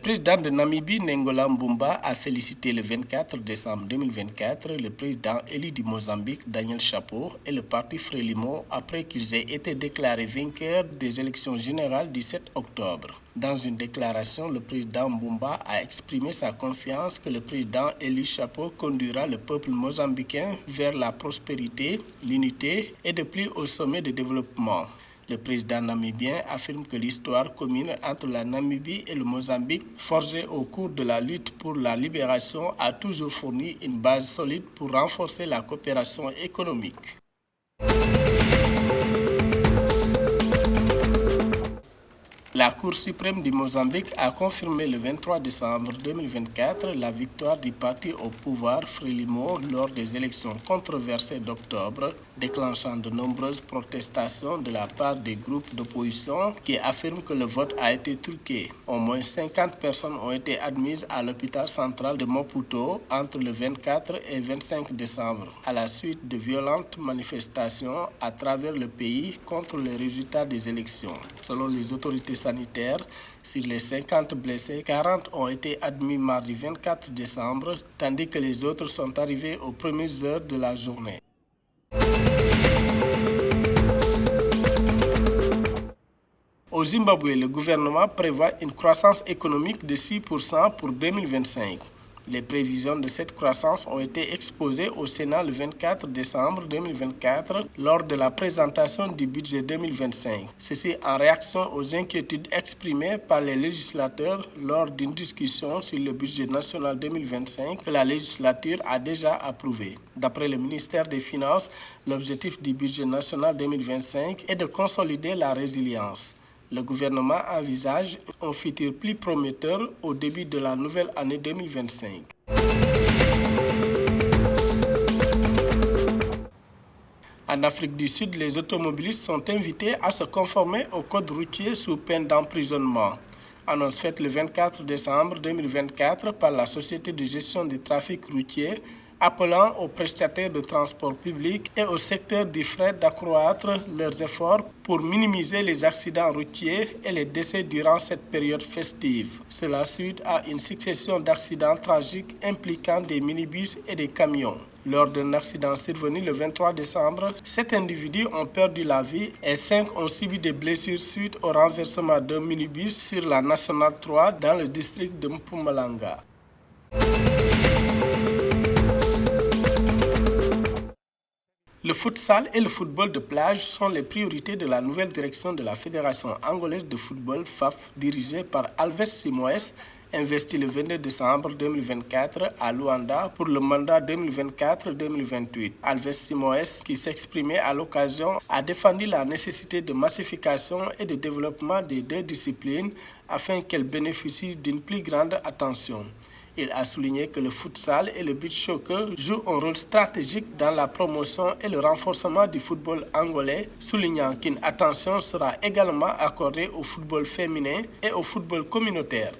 président de Namibie, Nengola Mbumba, a félicité le 24 décembre 2024 le président élu du Mozambique, Daniel Chapo, et le parti Frelimo après qu'ils aient été déclarés vainqueurs des élections générales du 7 octobre. Dans une déclaration, le président Mbumba a exprimé sa confiance que le président élu Chapo conduira le peuple mozambicain vers la prospérité, l'unité et de plus haut sommet de développement. Le président namibien affirme que l'histoire commune entre la Namibie et le Mozambique, forgée au cours de la lutte pour la libération, a toujours fourni une base solide pour renforcer la coopération économique. La Cour suprême du Mozambique a confirmé le 23 décembre 2024 la victoire du parti au pouvoir Frelimo lors des élections controversées d'octobre, déclenchant de nombreuses protestations de la part des groupes d'opposition qui affirment que le vote a été truqué. Au moins 50 personnes ont été admises à l'hôpital central de Maputo entre le 24 et 25 décembre, à la suite de violentes manifestations à travers le pays contre les résultats des élections. Selon les autorités sanitaires, sur les 50 blessés, 40 ont été admis mardi 24 décembre, tandis que les autres sont arrivés aux premières heures de la journée. Au Zimbabwe, le gouvernement prévoit une croissance économique de 6% pour 2025. Les prévisions de cette croissance ont été exposées au Sénat le 24 décembre 2024 lors de la présentation du budget 2025. Ceci en réaction aux inquiétudes exprimées par les législateurs lors d'une discussion sur le budget national 2025 que la législature a déjà approuvé. D'après le ministère des Finances, l'objectif du budget national 2025 est de consolider la résilience. Le gouvernement envisage un futur plus prometteur au début de la nouvelle année 2025. En Afrique du Sud, les automobilistes sont invités à se conformer au code routier sous peine d'emprisonnement. Annonce faite le 24 décembre 2024 par la Société de gestion du trafic routier, appelant aux prestataires de transport public et au secteur du fret d'accroître leurs efforts pour minimiser les accidents routiers et les décès durant cette période festive. Cela suite à une succession d'accidents tragiques impliquant des minibus et des camions. Lors d'un accident survenu le 23 décembre, 7 individus ont perdu la vie et 5 ont subi des blessures suite au renversement d'un minibus sur la Nationale 3 dans le district de Mpumalanga. Le futsal et le football de plage sont les priorités de la nouvelle direction de la Fédération angolaise de football FAF dirigée par Alves Simoes, investi le 22 décembre 2024 à Luanda pour le mandat 2024-2028. Alves Simoes, qui s'exprimait à l'occasion, a défendu la nécessité de massification et de développement des deux disciplines afin qu'elles bénéficient d'une plus grande attention. Il a souligné que le futsal et le beach soccer jouent un rôle stratégique dans la promotion et le renforcement du football angolais, soulignant qu'une attention sera également accordée au football féminin et au football communautaire.